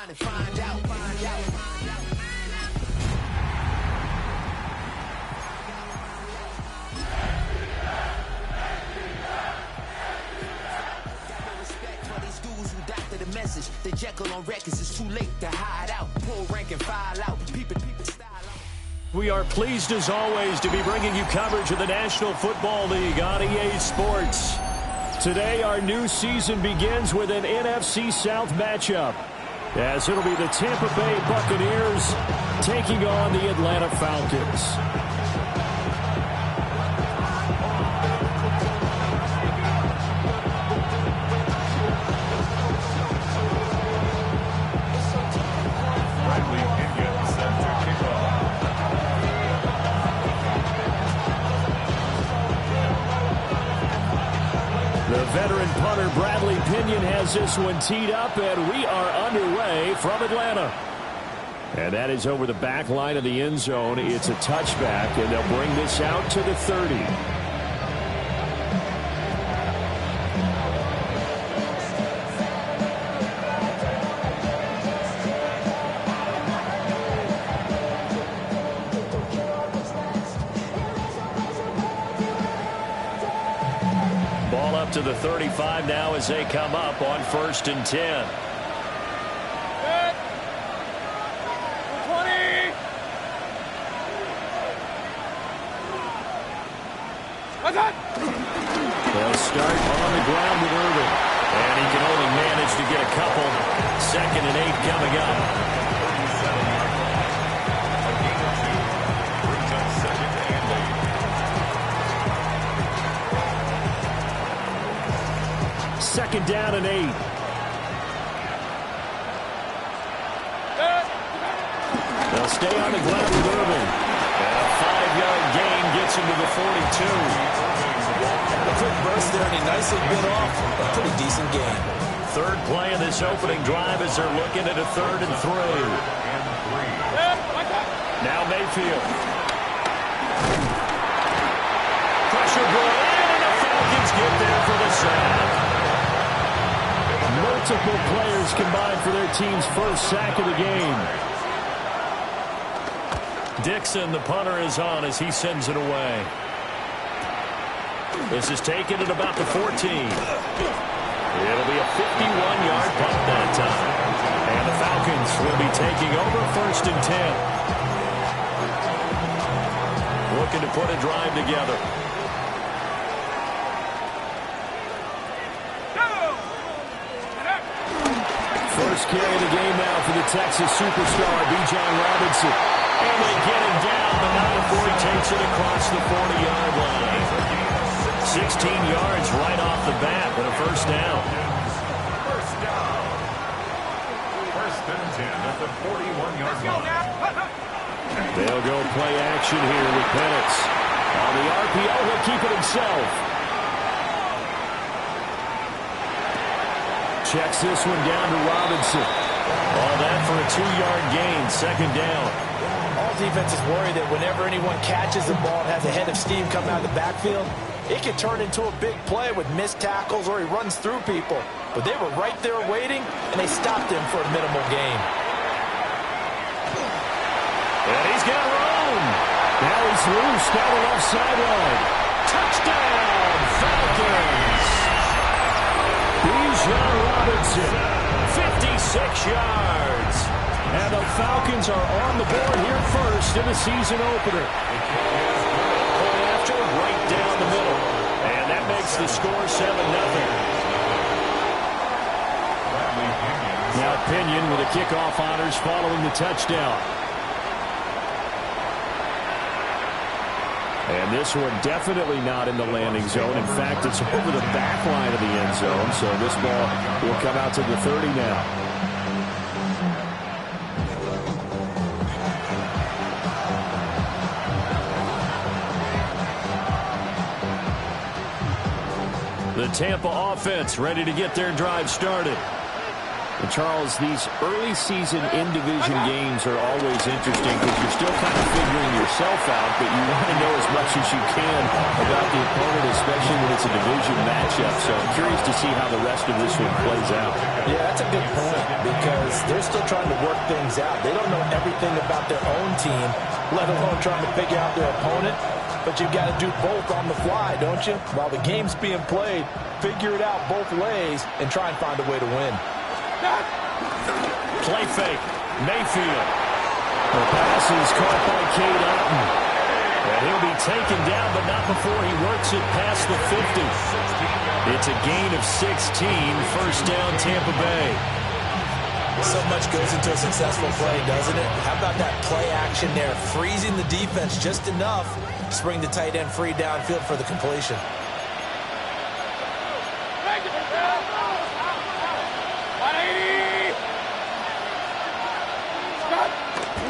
online and find out. Message. The Jekyll on records, it's too late to hide out. Pull rank and file out. People style out. We are pleased as always to be bringing you coverage of the National Football League on EA Sports. Today our new season begins with an NFC South matchup, as it'll be the Tampa Bay Buccaneers taking on the Atlanta Falcons. The veteran punter Bradley Pinion has this one teed up, and we are underway from Atlanta. And that is over the back line of the end zone. It's a touchback, and they'll bring this out to the 30. To the 35 now as they come up on 1st and 10. 20. They'll start on the ground with Irvin, and he can only manage to get a couple. 2nd and 8 coming up. 2nd down and 8. They'll stay on the ground with Irvin. And a 5-yard gain gets him to the 42. A quick burst there, and he nicely bit off a pretty decent gain. 3rd play of this opening drive as they're looking at a 3rd and 3. Now Mayfield. Pressure brought in, and the Falcons get there for the sack. Multiple players combined for their team's first sack of the game. Dixon, the punter, is on as he sends it away. This is taken at about the 14. It'll be a 51-yard punt that time. And the Falcons will be taking over 1st and 10. Looking to put a drive together. First carry of the game now for the Texas superstar, Bijan Robinson. And they get him down, but not before he takes it across the 40-yard line. 16 yards right off the bat, but a first down. First down. 1st and 10 at the 41-yard line. They'll go play action here with Penix. On the RPO, he'll keep it himself. Checks this one down to Robinson. All that for a 2-yard gain, 2nd down. All defenses worry that whenever anyone catches the ball and has a head of steam coming out of the backfield, it can turn into a big play with missed tackles or he runs through people. But they were right there waiting, and they stopped him for a minimal gain. And he's got room. Now he's loose down the left sideline. Touchdown, Falcons. Bijan Robinson, 56 yards. And the Falcons are on the board here first in the season opener. Point after, right down the middle. And that makes the score 7-0. Now Pinion with the kickoff honors following the touchdown. And this one definitely not in the landing zone. In fact, it's over the back line of the end zone. So this ball will come out to the 30 now. The Tampa offense ready to get their drive started. And Charles, these early season in-division games are always interesting because you're still kind of figuring yourself out, but you want to know as much as you can about the opponent, especially when it's a division matchup. So I'm curious to see how the rest of this one plays out. Yeah, that's a good point because they're still trying to work things out. They don't know everything about their own team, let alone trying to figure out their opponent. But you've got to do both on the fly, don't you? While the game's being played, figure it out both ways and try and find a way to win. Play fake. Mayfield. The pass is caught by Cade Otton. And he'll be taken down, but not before he works it past the 50. It's a gain of 16. First down, Tampa Bay. So much goes into a successful play, doesn't it? How about that play action there? Freezing the defense just enough to bring the tight end free downfield for the completion.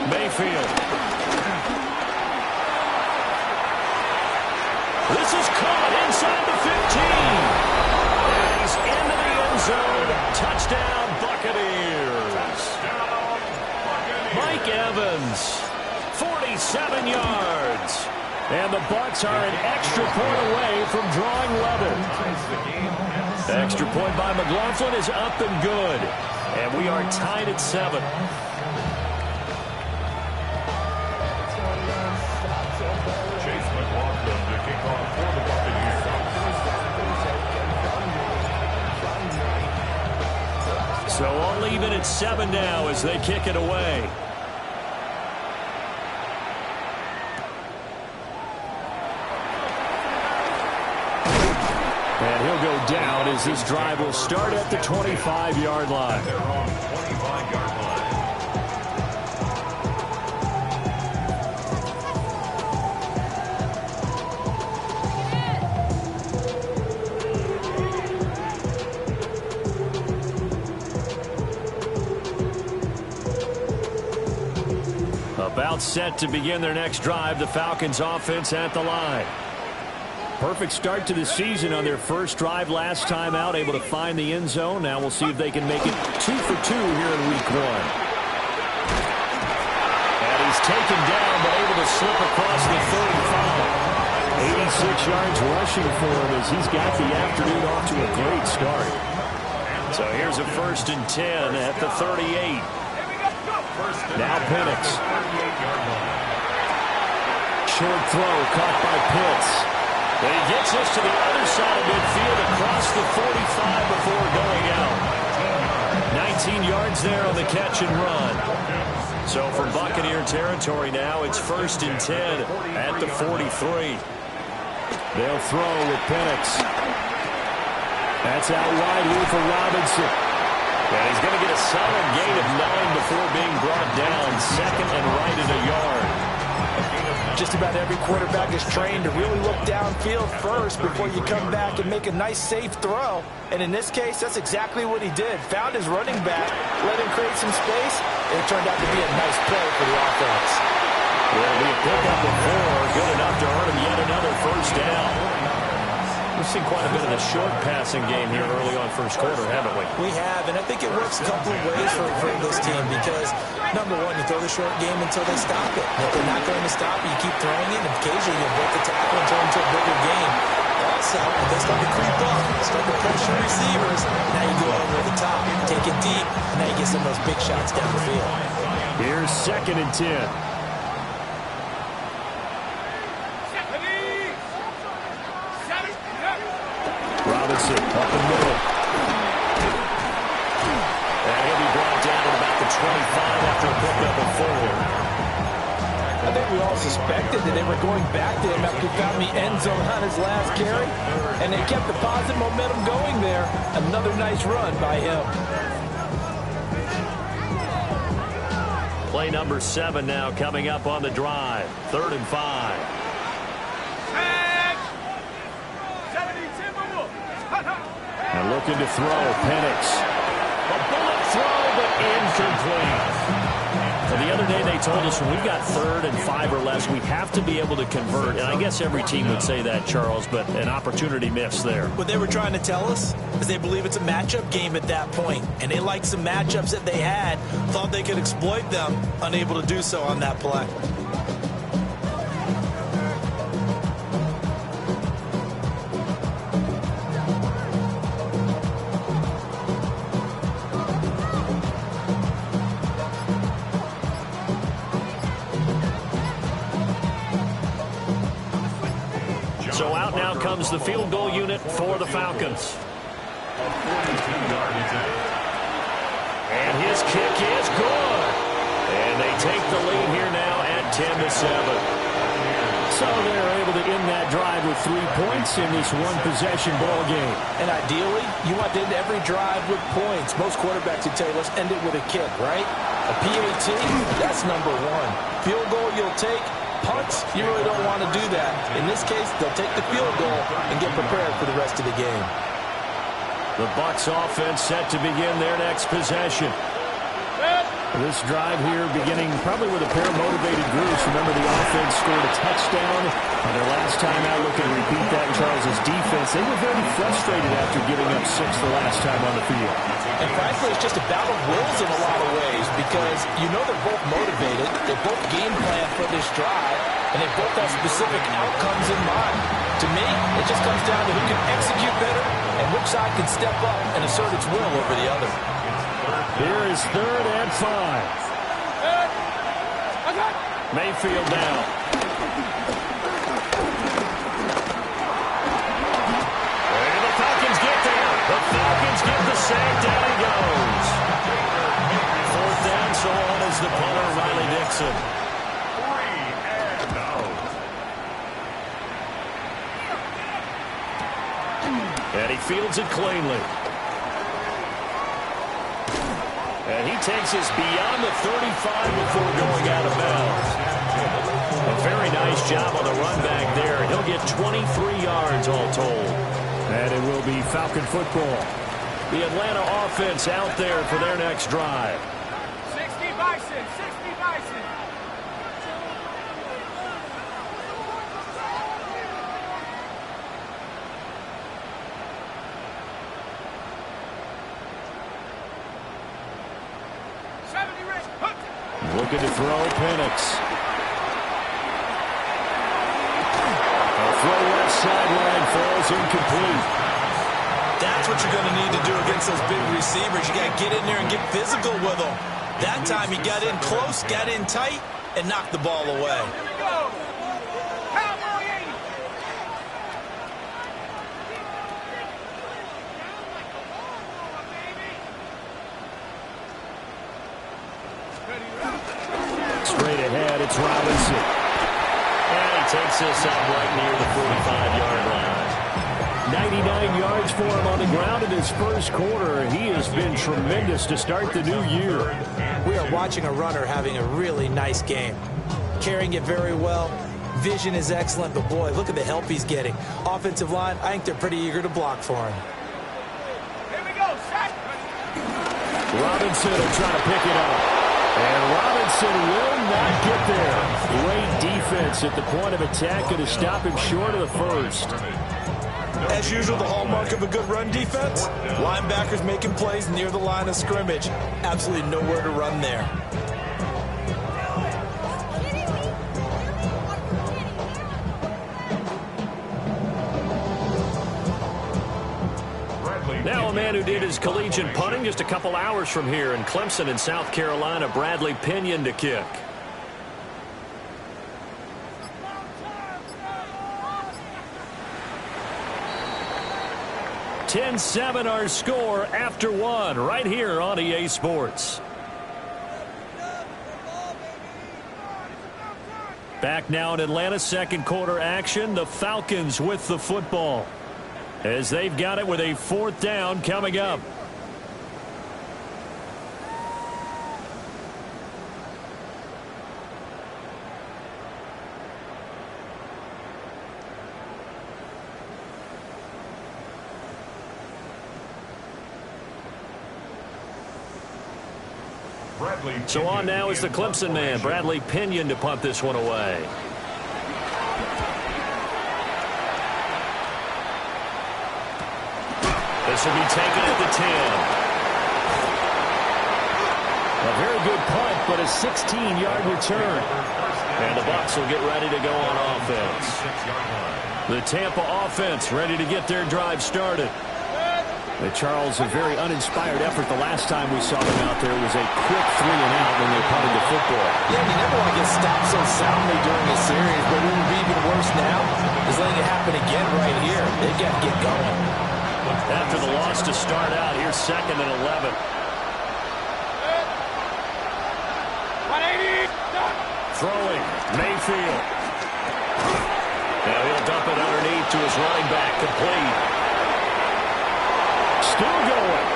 Mayfield. This is caught inside the 15. And he's into the end zone. Touchdown, Buccaneers. Mike Evans, 47 yards. And the Bucs are an extra point away from drawing level. Extra point by McLaughlin is up and good. And we are tied at 7. So all even at 7 now as they kick it away. And he'll go down as this drive will start at the 25-yard line. They're on 25-yard line. About set to begin their next drive, the Falcons offense at the line. Perfect start to the season on their first drive last time out, able to find the end zone. Now we'll see if they can make it 2 for 2 here in week 1. And he's taken down, but able to slip across the 35. 86 yards rushing for him as he's got the afternoon off to a great start. So here's a 1st and 10 at the 38. Now Penix. Short throw caught by Pitts. But he gets us to the other side of midfield across the 45 before going out. 19 yards there on the catch and run. So from Buccaneer territory now, it's 1st and 10 at the 43. They'll throw with Penix. That's out wide here for Robinson. And he's going to get a solid gain of 9 before being brought down. 2nd and right at a yard. Just about every quarterback is trained to really look downfield first before you come back and make a nice, safe throw. And in this case, that's exactly what he did. Found his running back, let him create some space, and it turned out to be a nice play for the offense. Will be a pickup of 4, good enough to earn him yet another 1st down. We've seen quite a bit of the short passing game here early on first quarter, haven't we? We have, and I think it works a couple of ways for this team because, number one, you throw the short game until they stop it. If they're not going to stop it, you keep throwing it, and occasionally you break the tackle and turn into a bigger game. Also, if they start to creep up, start to pressure receivers, now you go over the top, take it deep, and now you get some of those big shots down the field. Here's 2nd and 10. Robinson up the middle. And he'll be brought down at about the 25 after a pickup of 4. I think we all suspected that they were going back to him after he found the end zone on his last carry, and they kept the positive momentum going there. Another nice run by him. Play number 7 now coming up on the drive. 3rd and 5. And looking to throw, Penix. A bullet throw, but incomplete. The other day they told us when we got 3rd and 5 or less, we have to be able to convert. And I guess every team would say that, Charles, but an opportunity missed there. What they were trying to tell us is they believe it's a matchup game at that point. And they liked some matchups that they had, thought they could exploit them, unable to do so on that play. So out now comes the field goal unit for the Falcons. And his kick is good. And they take the lead here now at 10-7. So they're able to end that drive with 3 points in this one-possession ball game. And ideally, you want to end every drive with points. Most quarterbacks would tell you, let's end it with a kick, right? A PAT, that's number 1. Field goal you'll take. Punts, you really don't want to do that. In this case, they'll take the field goal and get prepared for the rest of the game. The Bucs offense set to begin their next possession. This drive here beginning probably with a pair of motivated groups. Remember, the offense scored a touchdown. Their last time out, looking to repeat that in Charles's defense. They were very frustrated after giving up 6 the last time on the field. And frankly, it's just a battle of wills in a lot of ways because you know they're both motivated. They both game plan for this drive, and they both have specific outcomes in mind. To me, it just comes down to who can execute better and which side can step up and assert its will over the other. Here is 3rd and 5. Mayfield down. And the Falcons get there. The Falcons get the sack. Down he goes. 4th down, so on is the punter, Riley Dixon. 3 and out. And he fields it cleanly. And he takes us beyond the 35 before going out of bounds. A very nice job on the run back there. He'll get 23 yards all told. And it will be Falcon football. The Atlanta offense out there for their next drive. 60 Bison, 60 Bison. Looking to throw Penix. A throw left sideline falls incomplete. That's what you're going to need to do against those big receivers. You got to get in there and get physical with them. That time he got in close, got in tight, and knocked the ball away. Straight ahead, it's Robinson. And he takes this up right near the 45-yard line. 99 yards for him on the ground in his first quarter. He has been tremendous to start the new year. We are watching a runner having a really nice game. Carrying it very well. Vision is excellent, but boy, look at the help he's getting. Offensive line, I think they're pretty eager to block for him. Here we go, sack. Robinson will try to pick it up. And Robinson will not get there. Great defense at the point of attack and to stop him short of the first. As usual, the hallmark of a good run defense, linebackers making plays near the line of scrimmage. Absolutely nowhere to run there. Now a man who did his collegiate punting just a couple hours from here in Clemson in South Carolina, Bradley Pinion to kick. (10-7) our score after 1 right here on EA Sports. Back now in Atlanta, second quarter action. The Falcons with the football, as they've got it with a 4th down coming up. So on now is the Clemson man, Bradley Pinion, to punt this one away. This will be taken at the 10. A very good punt, but a 16-yard return. And the Bucs will get ready to go on offense. The Tampa offense ready to get their drive started. Charles, a very uninspired effort the last time we saw them out there was a quick 3-and-out when they punted the football. Yeah, you never want to get stopped so soundly during the series, but what would be even worse now is letting it happen again right here. They've got to get going. After the loss to start out, here's 2nd and 11. 180. Throwing, Mayfield. Now he'll dump it underneath to his running back, complete. Still going.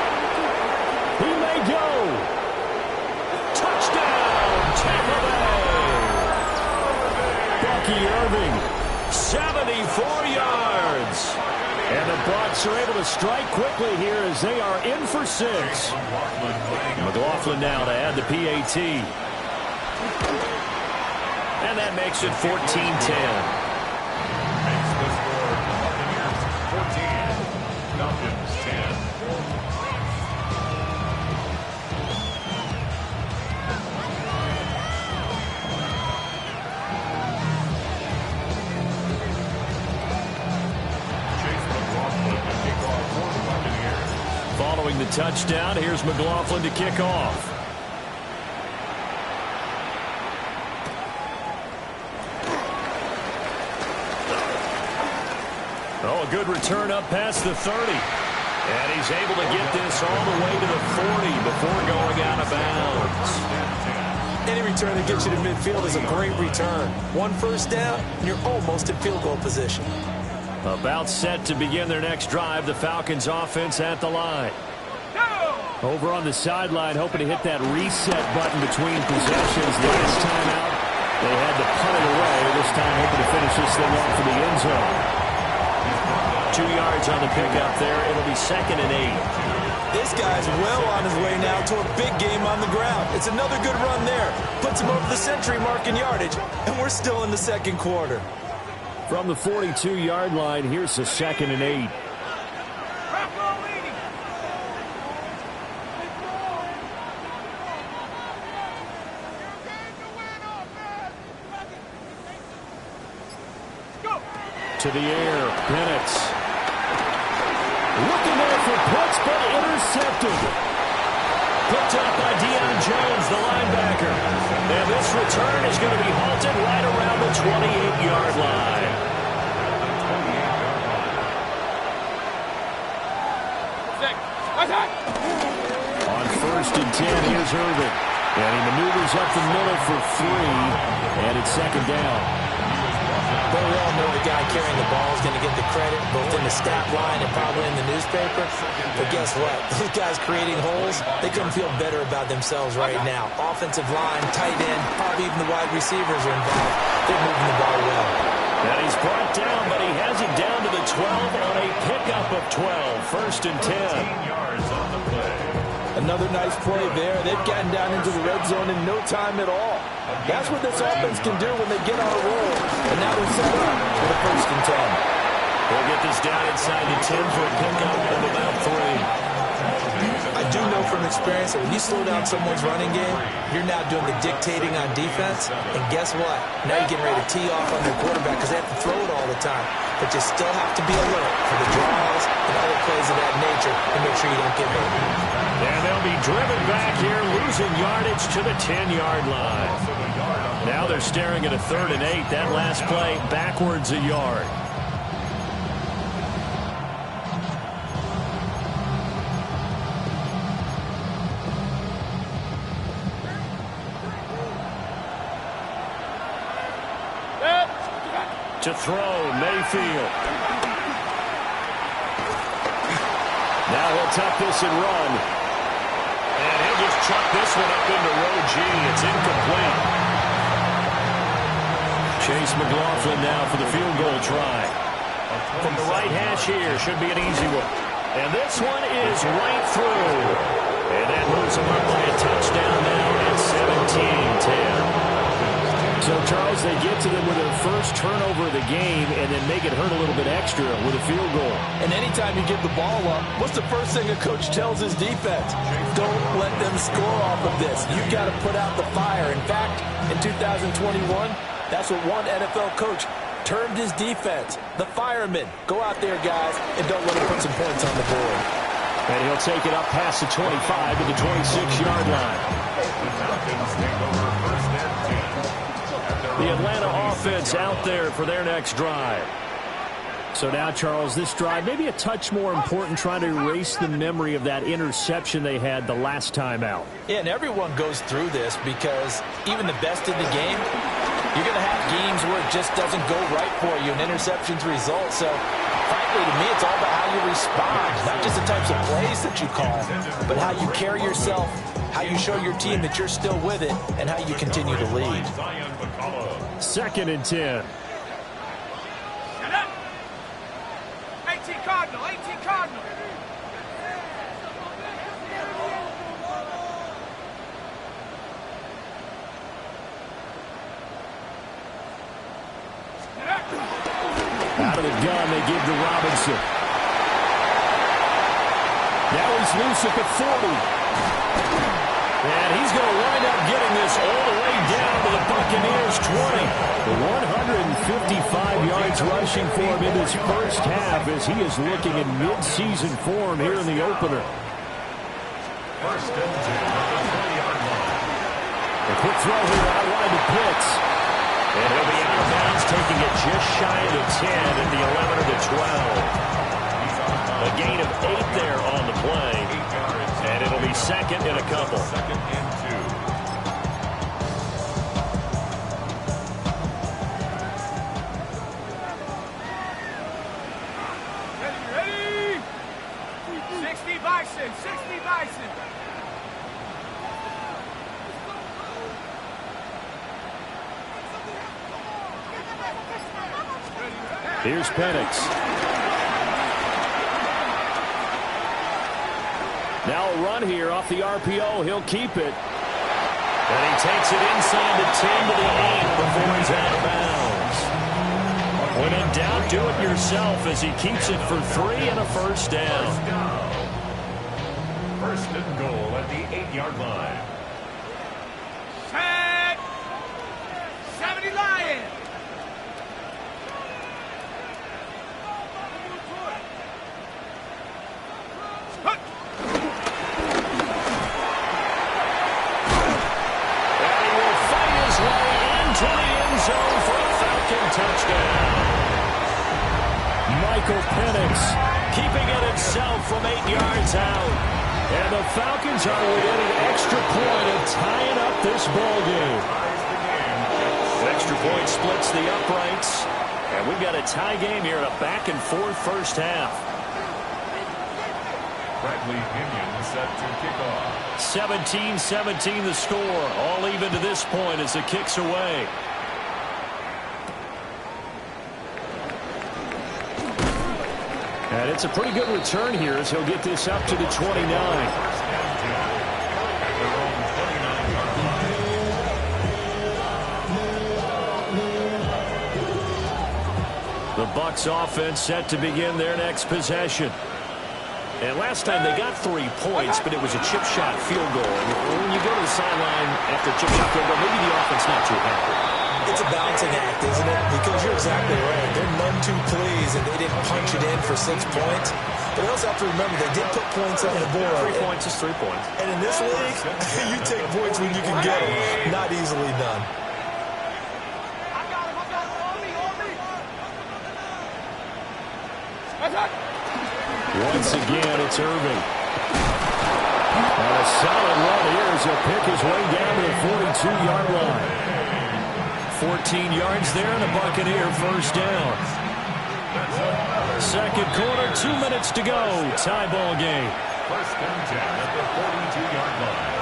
He may go. Touchdown, Tampa Bay. Bucky Irving, 74 yards. And the Bucs are able to strike quickly here as they are in for 6. McLaughlin now to add the PAT. And that makes it 14-10. Following the touchdown, here's McLaughlin to kick off. Oh, a good return up past the 30. And he's able to get this all the way to the 40 before going out of bounds. Any return that gets you to midfield is a great return. 1 first down, and you're almost in field goal position. About set to begin their next drive, the Falcons offense at the line. Over on the sideline, hoping to hit that reset button between possessions. Last time out, they had to punt it away. This time hoping to finish this thing off in the end zone. 2 yards on the pickup there. It'll be 2nd and 8. This guy's well on his way now to a big game on the ground. It's another good run there. Puts him over the century mark in yardage, and we're still in the 2nd quarter. From the 42-yard line, here's the 2nd and 8. To the air, Bennett. Looking there for Pitts, but intercepted. Picked up by Deion Jones, the linebacker. And this return is going to be halted right around the 28-yard line. On 1st and 10, here's Irving. And he maneuvers up the middle for 3. And it's 2nd down. But we all know the guy carrying the ball is going to get the credit, both in the stat line and probably in the newspaper. But guess what? Those guys creating holes, they couldn't feel better about themselves right now. Offensive line, tight end, probably even the wide receivers are involved. They're moving the ball well. And he's brought down, but he has it down to the 12 on a pickup of 12. 1st and 10. Yards on the play. Another nice play there. They've gotten down into the red zone in no time at all. That's what this offense can do when they get on a roll. And now they're set up for the 1st and 10. We'll get this down inside the 10 for a pickup of about 3. I do know from experience that when you slow down someone's running game, you're now doing the dictating on defense. And guess what? Now you're getting ready to tee off on their quarterback because they have to throw it all the time. But you still have to be alert for the draws and other plays of that nature and make sure you don't get hurt. And they'll be driven back here, losing yardage to the 10-yard line. Now they're staring at a 3rd and 8. That last play backwards a yard. To throw, Mayfield. Now he'll tuck this and run. And he'll just chuck this one up into row G. It's incomplete. Chase McLaughlin now for the field goal try. From the right hash here, should be an easy one. And this one is right through. And that moves him up by a touchdown now they get to them with their first turnover of the game and then make it hurt a little bit extra with a field goal. And anytime you give the ball up, what's the first thing a coach tells his defense? Don't let them score off of this. You've got to put out the fire. In fact, in 2021, that's what one NFL coach termed his defense, the firemen. Go out there, guys, and don't let them put some points on the board. And he'll take it up past the 25 to the 26-yard line. The Atlanta offense out there for their next drive. So now, Charles, this drive maybe a touch more important, trying to erase the memory of that interception they had the last time out. Yeah, and everyone goes through this because even the best in the game, you're going to have games where it just doesn't go right for you, and interceptions result. So, frankly, to me, it's all about how you respond, not just the types of plays that you call, but how you carry yourself, how you show your team that you're still with it, and how you continue to lead. 2nd and 10. 18 Cardinal, 18 Cardinal. Out of the gun, they give to Robinson. Now he's loose at the 40. And he's going to wind up getting this all the way down to the Buccaneers 20. 155 yards rushing for him in his first half as he is looking in mid-season form here in the opener. First and 10 at the 20-yard line. A quick throw here outline to Pitts. And he'll be out of bounds, taking it just shy of the 10 at the 11 or the 12. A gain of 8 there on the play. And it'll be second and a couple. Second and 2. Ready? 60 Bison, 60 Bison. Here's Penix. Now a run here off the RPO. He'll keep it. And he takes it inside the 10 to the 8 before he's out of bounds. When in doubt, do it yourself as he keeps it for 3 and a first down. First and goal at the 8-yard line. Set. 70 Lions. Touchdown. Michael Penix keeping it himself from 8 yards out. And the Falcons are within an extra point of tying up this ball game. An extra point splits the uprights. And we've got a tie game here in a back-and-forth first half. Bradley Pinion set to kick off. 17-17 the score. All even to this point as the kick's away. And it's a pretty good return here as he'll get this up to the 29. The Bucs offense set to begin their next possession. And last time they got 3 points, but it was a chip shot field goal. And when you go to the sideline after a chip shot field goal, maybe the offense not too happy. It's a balancing act, isn't it? Because you're exactly right. They're none too pleased and they didn't punch it in for 6 points. But you also have to remember they did put points on the board. 3 points is 3 points. And in this league, you take points when you can get them. Not easily done. I got him, on me. Once again, it's Irving. And a solid run here as he'll pick his way down to the 42-yard line. 14 yards there and a Buccaneer first down. Second quarter, 2 minutes to go. Tie ball game. First and 10 at the 42-yard line.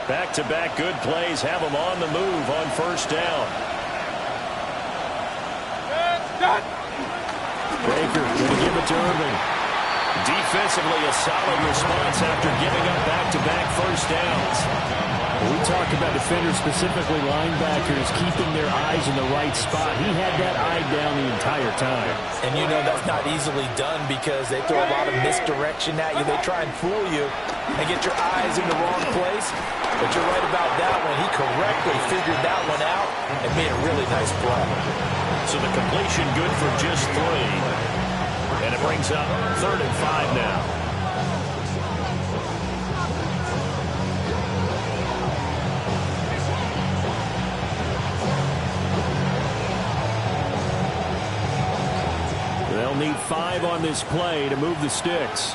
Back-to-back good plays have them on the move on first down. Baker going to give it to Irving. Defensively, a solid response after giving up back-to-back first downs. We talk about defenders, specifically linebackers, keeping their eyes in the right spot. He had that eye down the entire time. And you know that's not easily done because they throw a lot of misdirection at you. They try and fool you and get your eyes in the wrong place. But you're right about that one. He correctly figured that one out and made a really nice play. So the completion good for just 3. And it brings up 3rd and 5 now. They'll need 5 on this play to move the sticks.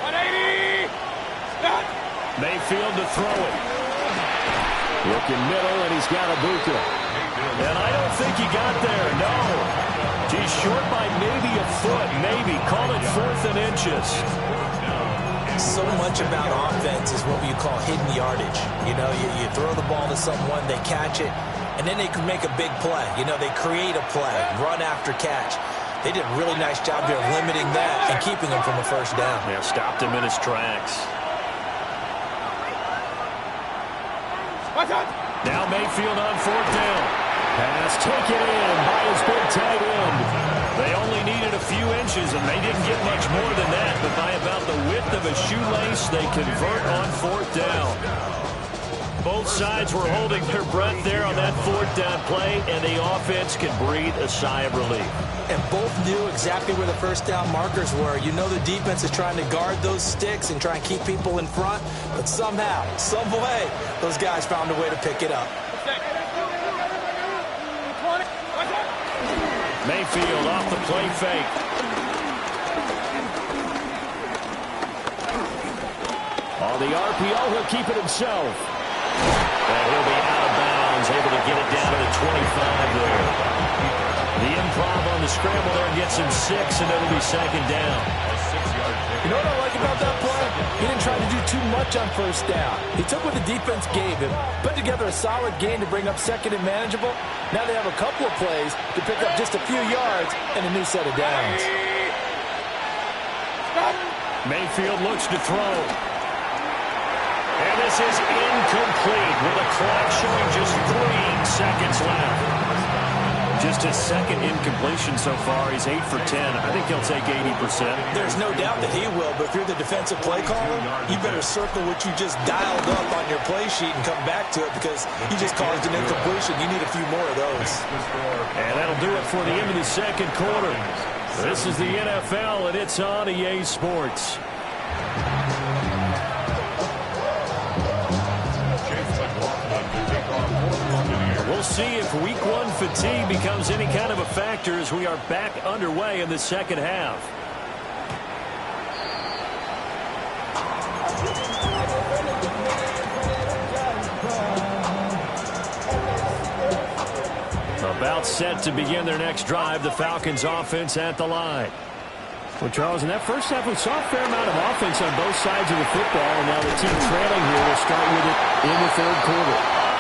180. Mayfield to throw it. Looking middle, and he's got Ibuka. And I don't think he got there, no. He's short by maybe a foot, maybe. Call it 4th and inches. So much about offense is what you call hidden yardage. You know, you throw the ball to someone, they catch it, and then they can make a big play. You know, they create a play, run after catch. They did a really nice job here of limiting that and keeping him from a first down. Yeah, stopped him in his tracks. Now Mayfield on 4th down. Pass taken in by his big tight end. They only needed a few inches, and they didn't get much more than that. But by about the width of a shoelace, they convert on 4th down. Both sides were holding their breath there on that 4th down play, and the offense can breathe a sigh of relief. And both knew exactly where the first down markers were. You know the defense is trying to guard those sticks and try and keep people in front, but somehow, some way, those guys found a way to pick it up. Mayfield off the play fake. On the RPO, he'll keep it himself. And he'll be out of bounds, able to get it down to the 25 there. The improv on the scramble there gets him 6, and it'll be 2nd down. You know what I like about that play? He didn't try to do too much on first down. He took what the defense gave him, put together a solid gain to bring up 2nd and manageable. Now they have a couple of plays to pick up just a few yards and a new set of downs. Mayfield looks to throw. And this is incomplete with a clock showing just 3 seconds left. Just his 2nd incompletion so far. He's 8 for 10. I think he'll take 80%. There's no doubt that he will, but if you're the defensive play caller, you better circle what you just dialed up on your play sheet and come back to it because you just caused an incompletion. You need a few more of those. And that'll do it for the end of the 2nd quarter. This is the NFL, and it's on EA Sports. We'll see if Week 1 fatigue becomes any kind of a factor as we are back underway in the 2nd half. About set to begin their next drive, the Falcons offense at the line. Well, Charles, in that first half, we saw a fair amount of offense on both sides of the football, and now the team trailing here will start with it in the 3rd quarter.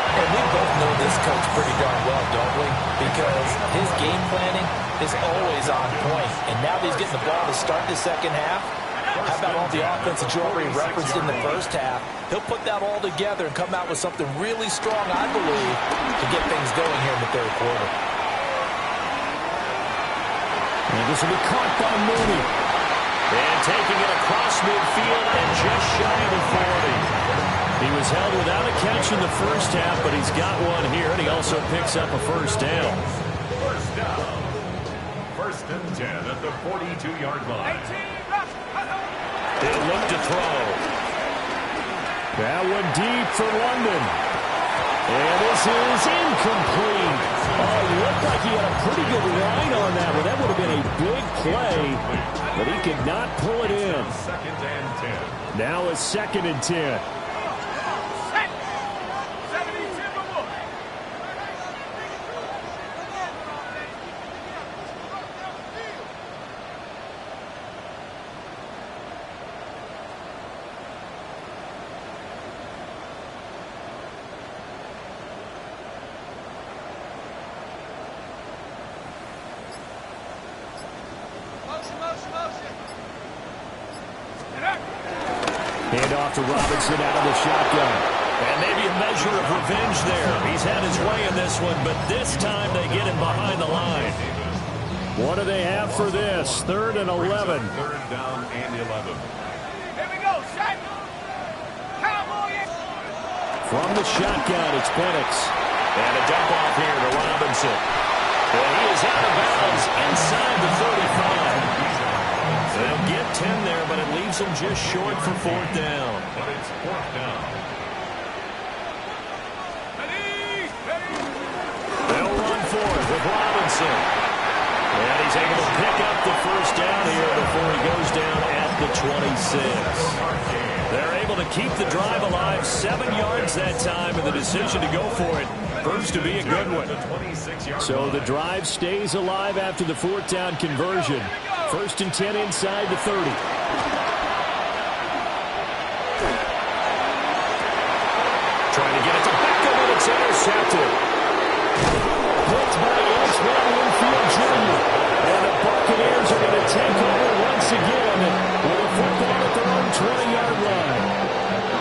And we both know this coach pretty darn well, don't we? Because his game planning is always on point. And now that he's getting the ball to start the 2nd half, how about all the offense that you already referenced in the first half? He'll put that all together and come out with something really strong, I believe, to get things going here in the 3rd quarter. And this will be caught by Mooney. And taking it across midfield and just shy of the 40. He was held without a catch in the first half, but he's got one here, and he also picks up a first down. First down. 1st and 10 at the 42-yard line. They'll look to throw. That one deep for London. And this is incomplete. Oh, he looked like he had a pretty good line on that one. That would have been a big play, but he could not pull it in. 2nd and 10. Now a 2nd and 10. Hand off to Robinson out of the shotgun. And maybe a measure of revenge there. He's had his way in this one, but this time they get him behind the line. What do they have for this? 3rd and 11. 3rd down and 11. Here we go, shot. Cowboy. From the shotgun, it's Penix. And a dump off here to Robinson. And he is out of bounds inside the 35. They'll get 10 there, but it leaves them just short for 4th down. But it's 4th down. They'll run for it with Robinson. And he's able to pick up the 1st down here before he goes down at the 26. They're able to keep the drive alive. 7 yards that time, and the decision to go for it proves to be a good one. So the drive stays alive after the 4th down conversion. 1st and 10 inside the 30. Trying to get it to Beckham, and it's intercepted. Picked by Antoine Winfield Jr. And the Buccaneers are going to take over once again with a football at their own 20-yard line.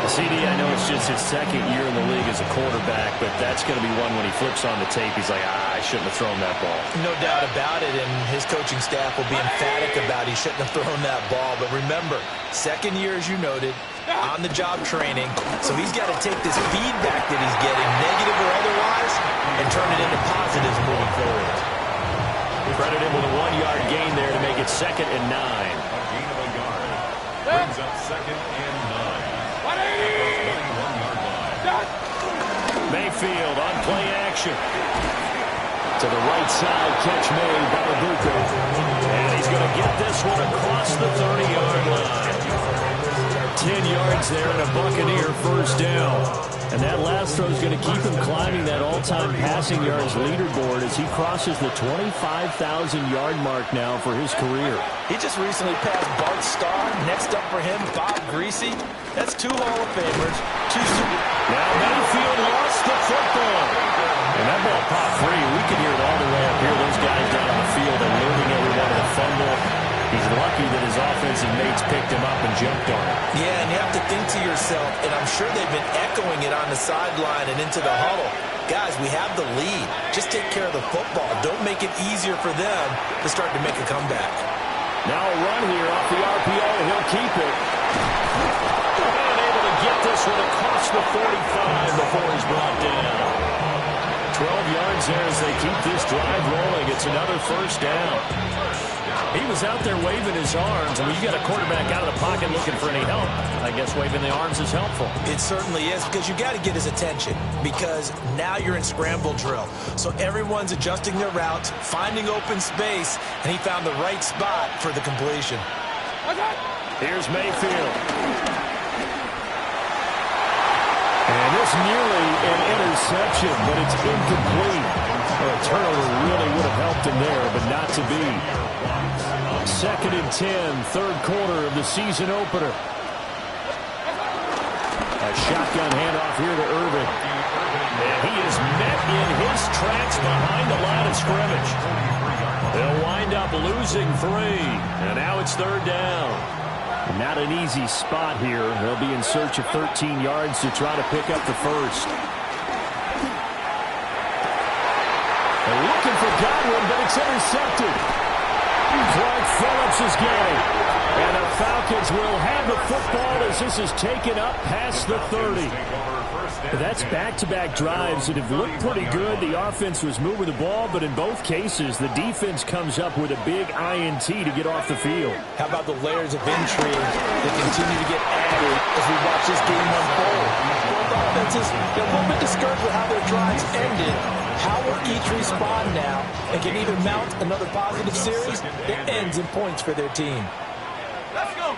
CD, I know it's just his 2nd year in the league as a quarterback, but that's going to be one when he flips on the tape, he's like, I shouldn't have thrown that ball. No doubt about it, and his coaching staff will be emphatic about he shouldn't have thrown that ball. But remember, 2nd year, as you noted, on-the-job training, so he's got to take this feedback that he's getting, negative or otherwise, and turn it into positives moving forward. Credit him with a 1-yard gain there to make it 2nd and 9. A gain of a yard. Brings up 2nd and 9. 21-yard line. Mayfield on play action. To the right side, catch made by Mabuko. And he's going to get this one across the 30-yard line. 10 yards there and a Buccaneer 1st down. And that last throw is going to keep him climbing that all-time passing yards leaderboard as he crosses the 25,000-yard mark now for his career. He just recently passed Bart Starr. Next up for him, Bob Greasy. That's 2 Hall of Famers. Now Mayfield lost the football. And that ball popped free. We can hear it all the way up here. Those guys down on the field are learning every one of the fumble. He's lucky that his offensive mates picked him up and jumped on him. Yeah, and you have to think to yourself, and I'm sure they've been echoing it on the sideline and into the huddle. Guys, we have the lead. Just take care of the football. Don't make it easier for them to start to make a comeback. Now a run here off the RPO, and he'll keep it. And able to get this one across the 45 before he's brought down. 12 yards there as they keep this drive rolling. It's another 1st down. He was out there waving his arms. I mean, you got a quarterback out of the pocket looking for any help. I guess waving the arms is helpful. It certainly is, because you got to get his attention, because now you're in scramble drill. So everyone's adjusting their routes, finding open space, and he found the right spot for the completion. Here's Mayfield. And this nearly an interception, but it's incomplete. Well, a turnover really would have helped him there, but not to be. 2nd and 10, 3rd quarter of the season opener. A shotgun handoff here to Irvin. And he is met in his tracks behind the line of scrimmage. They'll wind up losing 3. And now it's 3rd down. Not an easy spot here. They'll be in search of 13 yards to try to pick up the 1st. They're looking for Godwin, but it's intercepted. Clark Phillips has got it. And the Falcons will have the football as this is taken up past the 30. That's back-to-back drives that have looked pretty good. The offense was moving the ball, but in both cases, the defense comes up with a big INT to get off the field. How about the layers of intrigue that continue to get added as we watch this game unfold? Both offenses, they're a little bit discouraged with how their drives ended. How will each respond now and can either mount another positive series that ends in points for their team? Let's go.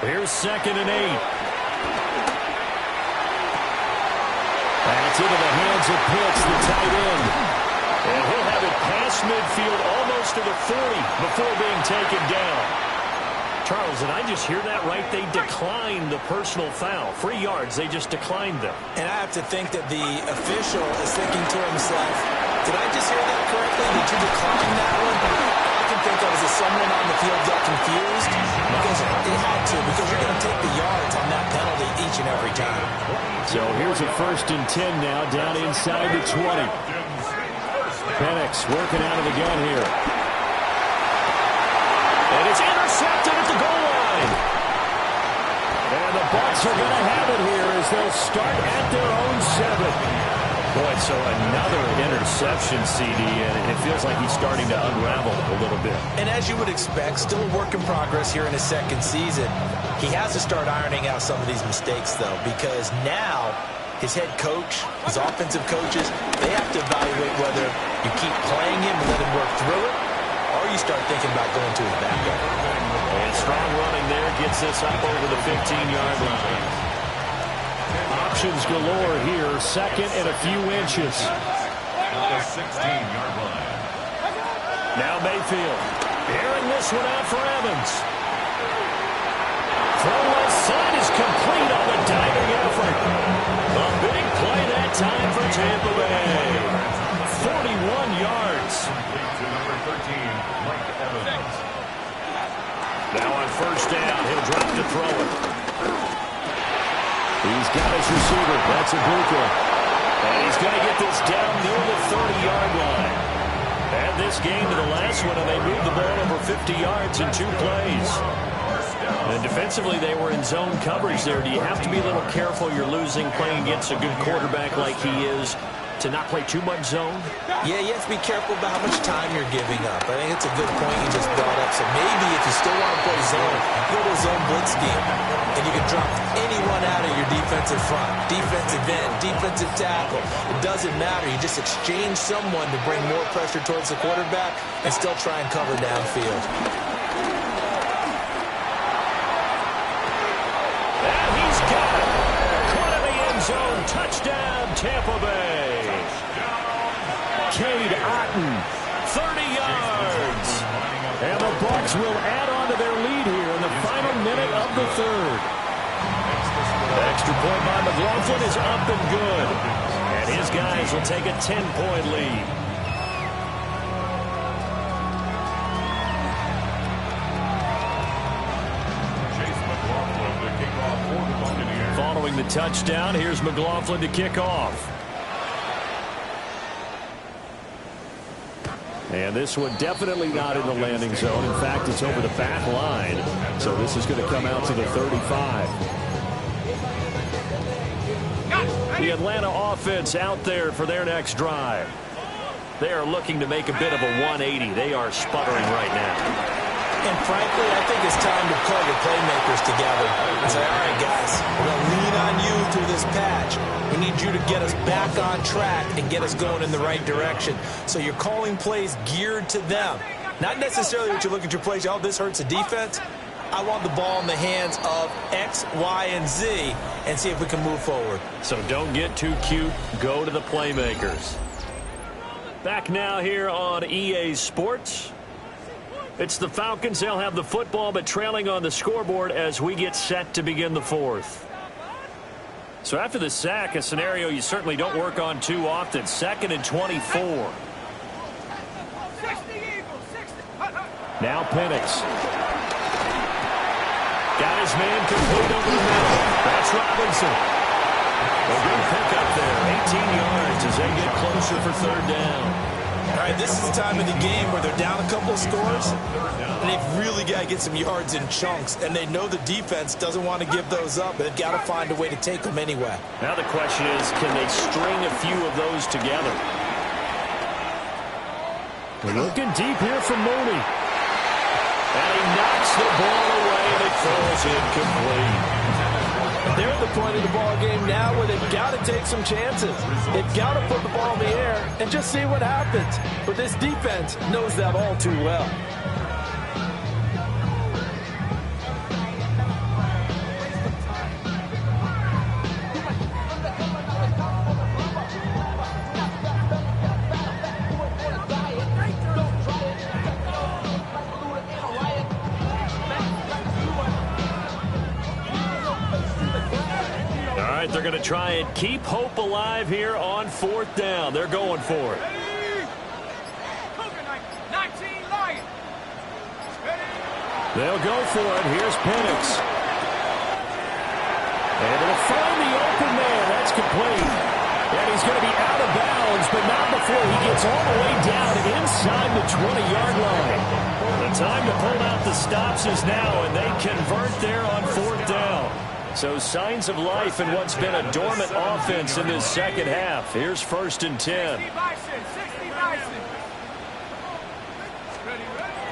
Here's 2nd and 8. That's into the hands of Pitts, the tight end. And he'll have it past midfield almost to the 40 before being taken down. Charles, did I just hear that right? They declined the personal foul. 3 yards, they just declined them. And I have to think that the official is thinking to himself, did I just hear that correctly? Did you decline that one? I can think of as someone on the field got confused? Because they had to, because you're going to take the yards on that penalty each and every time. So here's a 1st and 10 now, down inside the 20. Penix working out of the gun here. And it's intercepted at the goal line. And the Bucs are going to have it here as they'll start at their own 7. Boy, so another interception, CD, and it feels like he's starting to unravel a little bit. And as you would expect, still a work in progress here in his 2nd season. He has to start ironing out some of these mistakes, though, because now his head coach, his offensive coaches, they have to evaluate whether you keep playing him and let him work through it, or you start thinking about going to his backup. And strong running there gets this up over the 15-yard line. Options galore here, 2nd and a few inches. At the 16-yard line. Now Mayfield, airing this one out for Evans. Throw left side is complete on the diving effort. A big play that time for Tampa Bay. 41 yards. To number 13, Mike Evans. Now on 1st down, he'll drop to throw it. He's got his receiver. That's Ibuka. And he's going to get this down near the 30-yard line. Add this game to the last one, and they moved the ball over 50 yards in 2 plays. And defensively, they were in zone coverage there. Do you have to be a little careful you're losing playing against a good quarterback like he is to not play too much zone? Yeah, you have to be careful about how much time you're giving up. I think it's a good point you just brought up. So maybe if you still want to play zone, go to a zone blitz scheme. And you can drop anyone out of your defensive front, defensive end, defensive tackle. It doesn't matter. You just exchange someone to bring more pressure towards the quarterback and still try and cover downfield. And he's got it. Caught in the end zone. Touchdown, Tampa Bay. Cade Otton, 30 yards. And the Bucs will add on to their lead here in the final minute of the 3rd. Extra point by McLaughlin is up and good. And his guys will take a 10-point lead. Chase McLaughlin to kick off for the Buccaneers. Following the touchdown, here's McLaughlin to kick off. And this one definitely not in the landing zone. In fact, it's over the back line. So this is going to come out to the 35. The Atlanta offense out there for their next drive. They are looking to make a bit of a 180. They are sputtering right now. And frankly, I think it's time to pull your playmakers together and say, all right, guys, we're going to lean on you through this patch. We need you to get us back on track and get us going in the right direction. So you're calling plays geared to them. Not necessarily what you look at your plays, oh, this hurts the defense. I want the ball in the hands of X, Y, and Z and see if we can move forward. So don't get too cute. Go to the playmakers. Back now here on EA Sports. It's the Falcons. They'll have the football, but trailing on the scoreboard as we get set to begin the 4th. So after the sack, a scenario you certainly don't work on too often. 2nd and 24. Now Penix. Got his man complete over the middle. That's Robinson. A good pickup there. 18 yards as they get closer for 3rd down. All right, this is the time of the game where they're down a couple of scores, and they've really got to get some yards in chunks, and they know the defense doesn't want to give those up, but they've got to find a way to take them anyway. Now the question is, can they string a few of those together? Looking deep here from Mooney. And he knocks the ball away, and it falls incomplete. They're at the point of the ball game now where they've got to take some chances. They've got to put the ball in the air and just see what happens. But this defense knows that all too well. They're going to try and keep hope alive here on 4th down. They're going for it. They'll go for it. Here's Penix. Able to find the open man. That's complete. And he's going to be out of bounds, but not before he gets all the way down inside the 20-yard line. The time to pull out the stops is now, and they convert there on 4th down. So signs of life in what's been a dormant offense in this second half. Here's 1st and 10.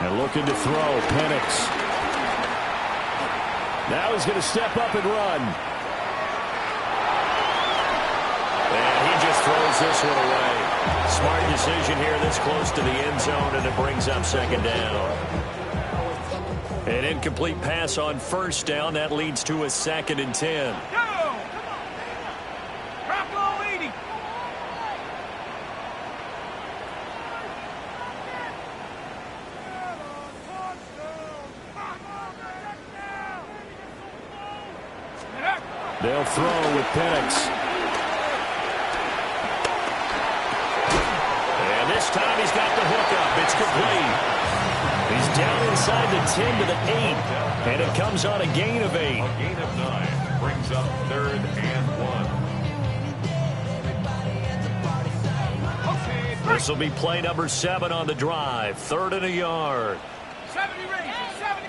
And looking to throw, Penix. Now he's going to step up and run. And he just throws this one away. Smart decision here this close to the end zone, and it brings up 2nd down. An incomplete pass on 1st down. That leads to a 2nd and 10. They'll throw with Penix. And this time he's got the hook up. It's complete. He's down inside the 10 to the 8. And it comes on a gain of 8. A gain of 9 brings up 3rd and 1. This will be play number 7 on the drive. 3rd and a yard. 70 range, 70.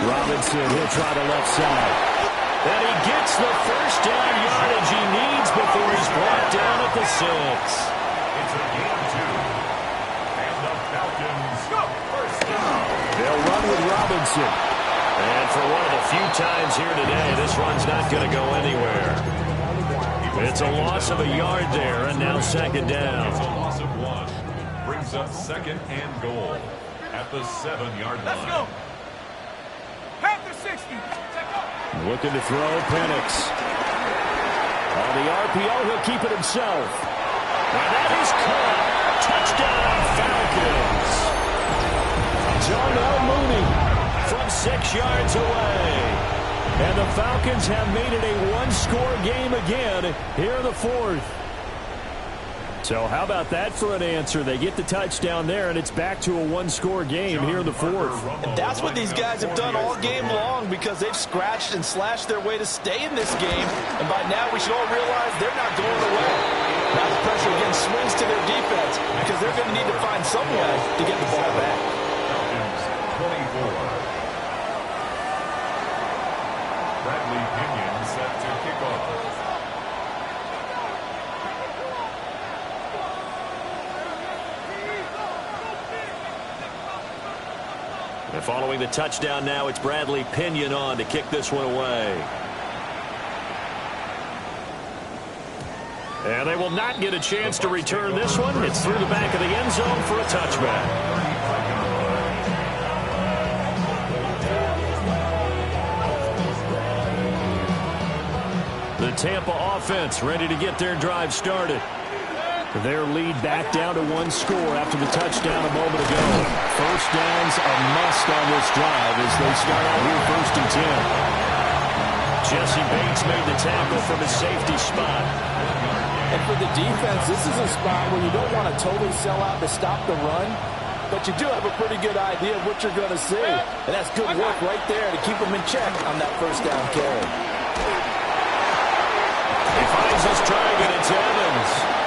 Robinson, he'll try the left side. And he gets the 1st down yardage he needs before he's brought down at the 6. It's a gain of 2. And the Falcons go 1st down. They'll run with Robinson. And for one of the few times here today, this run's not going to go anywhere. It's a loss of a yard there, and now 2nd down. It's a loss of 1. Brings up 2nd and goal at the 7-yard line. Let's go. Panther 60. Looking to throw, Penix. On the RPO, he'll keep it himself. And that is caught. Touchdown, Falcons. John L. Mooney from 6 yards away. And the Falcons have made it a one-score game again here in the 4th. So how about that for an answer? They get the touchdown there, and it's back to a one-score game here in the 4th. And that's what these guys have done all game long, because they've scratched and slashed their way to stay in this game. And by now we should all realize they're not going away. Now the pressure again swings to their defense, because they're going to need to find some way to get the ball back. Falcons 24. Bradley Pinion set to kick off. And following the touchdown now, it's Bradley Pinion on to kick this one away. And they will not get a chance to return this one. It's through the back of the end zone for a touchback. The Tampa offense ready to get their drive started. Their lead back down to 1 score after the touchdown a moment ago. 1st down's a must on this drive as they start out here 1st and 10. Jesse Bates made the tackle from his safety spot. And for the defense, this is a spot where you don't want to totally sell out to stop the run, but you do have a pretty good idea of what you're going to see. And that's good work right there to keep them in check on that 1st down carry. He finds his target, it's Evans.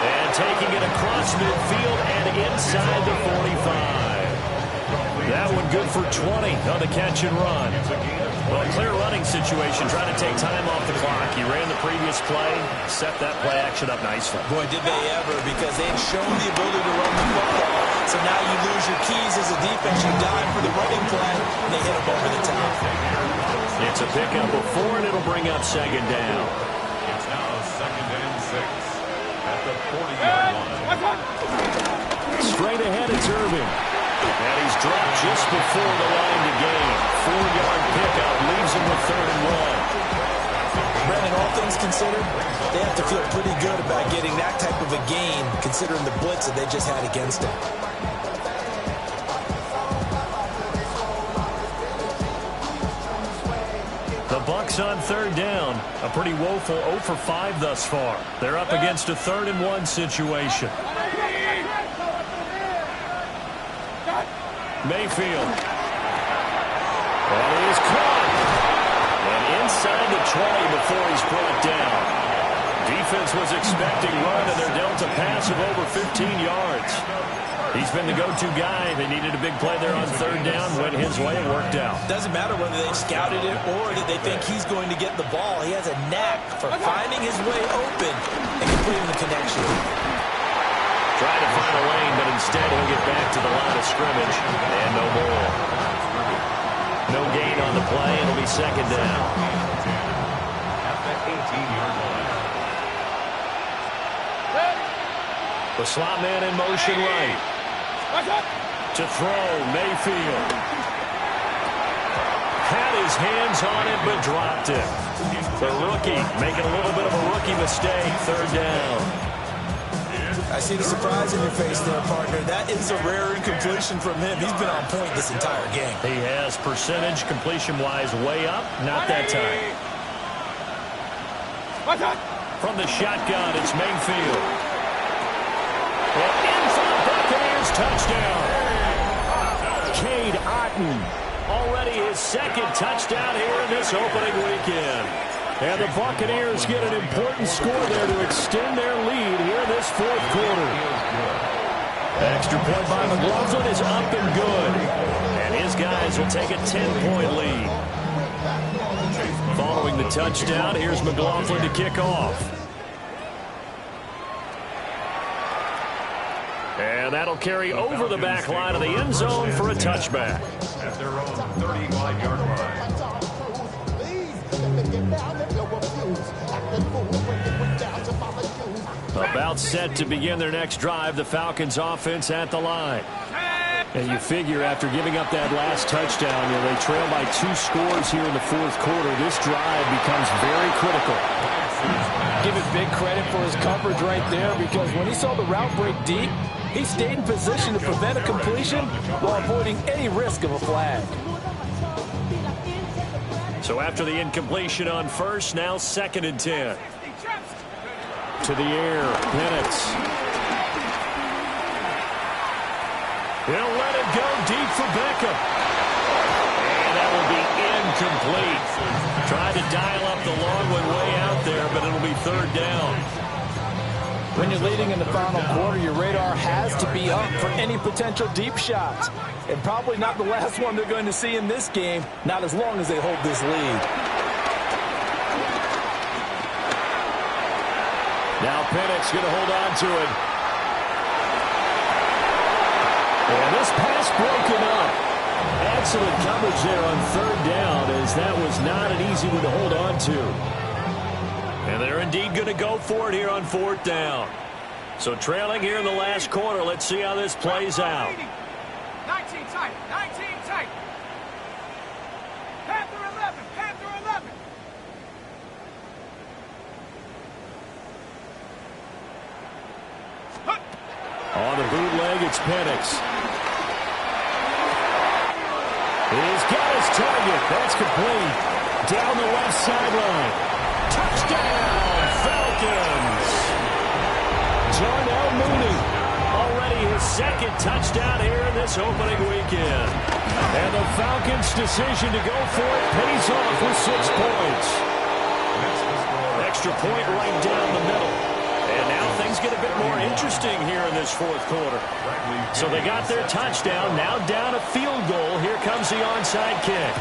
And taking it across midfield and inside the 45. That one good for 20 on the catch and run. Well, a clear running situation, trying to take time off the clock. He ran the previous play, set that play action up nicely. Boy, did they ever, because they've shown the ability to run the football. So now you lose your keys as a defense. You dive for the running play, and they hit them over the top. It's a pickup of 4, and it'll bring up 2nd down. It's now 2nd and 6 at the 40-yard line. Straight ahead, it's Irving. And he's dropped just before the line to gain. 4-yard pickup leaves him with 3rd and 1. Brandon, all things considered, they have to feel pretty good about getting that type of a gain, considering the blitz that they just had against him. The Bucs on 3rd down. A pretty woeful 0 for 5 thus far. They're up against a 3rd and 1 situation. Mayfield And he is caught. And inside the 20 before he's brought down. Defense was expecting run, and they're dealt a pass of over 15 yards. He's been the go-to guy. They needed a big play there on third down. Went his way. It worked out. Doesn't matter whether they scouted it or that they think he's going to get the ball. He has a knack for finding his way open and completing the connection. Trying to find a lane, but instead he'll get back to the line of scrimmage. And no more. No gain on the play. It'll be second down. At the 18-yard line. The slot man in motion right. To throw, Mayfield. Had his hands on it, but dropped it. The rookie making a little bit of a rookie mistake. Third down. I see the surprise in your face there, partner. That is a rare incompletion from him. He's been on point this entire game. He has percentage completion-wise way up. Not that time. From the shotgun, it's Mayfield. And in for the Buccaneers touchdown. Cade Otton, already his second touchdown here in this opening weekend. And the Buccaneers get an important score there to extend their lead here in this fourth quarter. Extra point by McLaughlin is up and good. And his guys will take a 10-point lead. Following the touchdown, here's McLaughlin to kick off. And that'll carry over the back line of the end zone for a touchback. At their own 35-yard line. About set to begin their next drive, the Falcons offense at the line. And you figure after giving up that last touchdown, they trail by 2 scores here in the fourth quarter. This drive becomes very critical. Give it big credit for his coverage right there, because when he saw the route break deep, he stayed in position to prevent a completion while avoiding any risk of a flag. So after the incompletion on first, now 2nd and 10. To the air, Penix. He'll let it go deep for Beckham. And that will be incomplete. Tried to dial up the long one way out there, but it'll be third down. When you're leading in the final quarter, your radar has to be up for any potential deep shots. And probably not the last one they're going to see in this game, not as long as they hold this lead. Now Penix going to hold on to it. And this pass broken up. Excellent coverage there on third down, as that was not an easy one to hold on to. And they're indeed going to go for it here on fourth down. So trailing here in the last quarter, let's see how this plays out. 19 tight, 19 tight. Panther 11, Panther 11. On the bootleg, it's Penix. He's got his target. That's complete. Down the left sideline. Touchdown, Falcons. Darnell Mooney, already his 2nd touchdown here in this opening weekend. And the Falcons' decision to go for it pays off with 6 points. Extra point right down the middle. And now things get a bit more interesting here in this fourth quarter. So they got their touchdown, now down a field goal. Here comes the onside kick.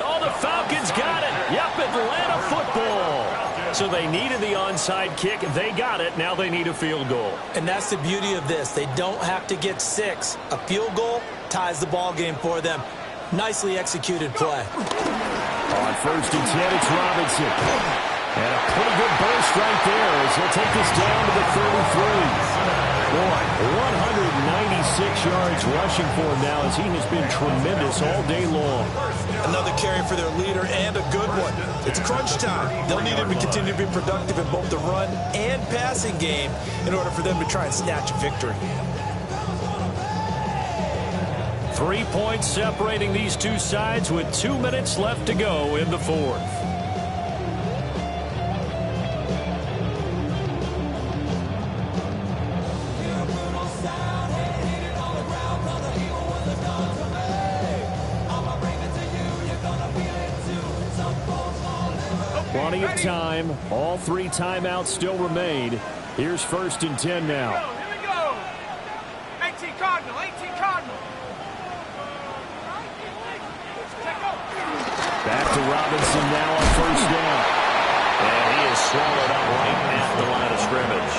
Oh, the Falcons got it. Yep, Atlanta football. So they needed the onside kick. They got it. Now they need a field goal. And that's the beauty of this. They don't have to get 6. A field goal ties the ball game for them. Nicely executed play. On 1st and 10, it's Robinson. And a pretty good burst right there as he'll take this down to the 33. Boy, 196 yards rushing for him now, as he has been tremendous all day long. Another carry for their leader, and a good one. It's crunch time. They'll need him to continue to be productive in both the run and passing game in order for them to try and snatch a victory. 3 points separating these two sides with 2 minutes left to go in the fourth. Plenty of time. All 3 timeouts still remain. Here's 1st and 10 now. Here we go. 18 Cardinal, 18 Cardinal. Back to Robinson now on 1st down. And he is swallowed up right at the line of scrimmage.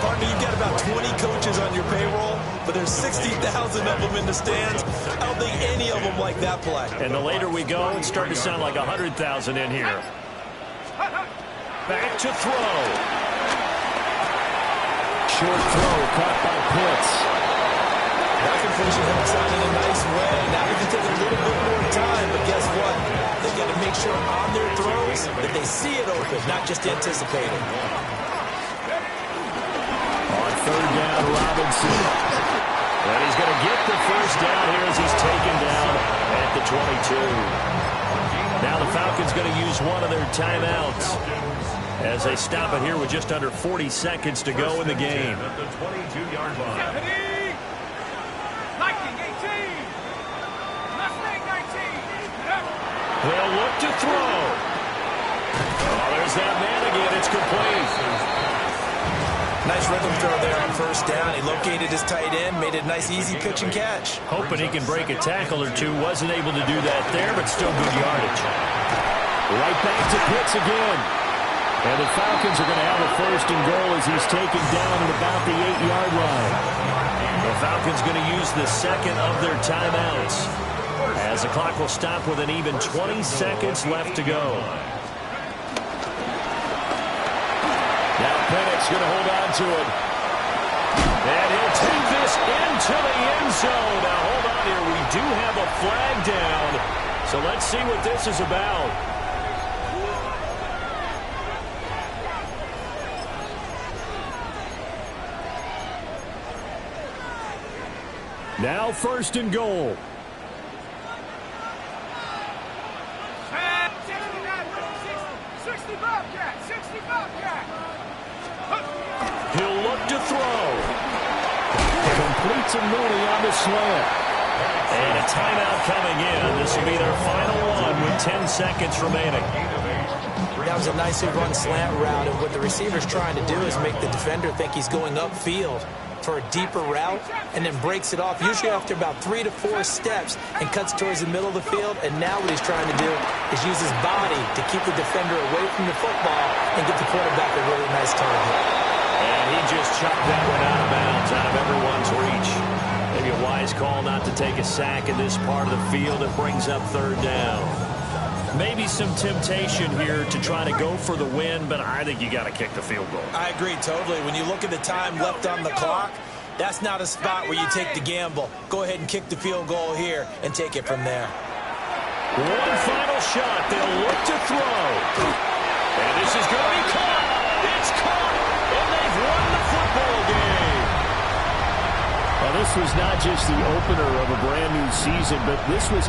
Partner, you've got about 20 coaches on your payroll, but there's 60,000 of them in the stands. I don't think any of them like that play. And the later we go, it's starting to sound like 100,000 in here. Back to throw. Short throw caught by Pitts. That completion helps out in a nice way. Now they can take a little bit more time, but guess what? They got to make sure on their throws that they see it open, not just anticipate it. On 3rd down, Robinson. And he's going to get the 1st down here as he's taken down at the 22. Now the Falcons going to use one of their timeouts as they stop it here with just under 40 seconds to go in the game. At the 22-yard line. They'll look to throw. Oh, there's that man again. It's complete. Nice rhythm throw there on 1st down. He located his tight end, made it a nice, easy pitch and catch. Hoping he can break a tackle or two. Wasn't able to do that there, but still good yardage. Right back to Pitts again. And the Falcons are going to have a 1st and goal as he's taken down at about the 8-yard line. The Falcons going to use the 2nd of their timeouts, as the clock will stop with an even 20 seconds left to go. Now Penix going to hold on to it. And he'll take this into the end zone. Now hold on here. We do have a flag down. So let's see what this is about. Now 1st and goal. 60 Bobcat, 60 Bobcat. He'll look to throw. Completes a Mooney on the slant. And a timeout coming in. This will be their final one with 10 seconds remaining. That was a nicely run slant route, and what the receiver's trying to do is make the defender think he's going upfield for a deeper route, and then breaks it off, usually after about 3 to 4 steps, and cuts towards the middle of the field. And now what he's trying to do is use his body to keep the defender away from the football and get the quarterback a really nice target. And he just chopped that one out of bounds, out of everyone's reach. Maybe a wise call not to take a sack in this part of the field. It brings up 3rd down. Maybe some temptation here to try to go for the win, but I think you got to kick the field goal. I agree totally. When you look at the time left on the clock, that's not a spot where you take the gamble. Go ahead and kick the field goal here and take it from there. One final shot. They'll look to throw. And this is going to be caught. It's caught. And they've won the football game. Now, this was not just the opener of a brand new season, but this was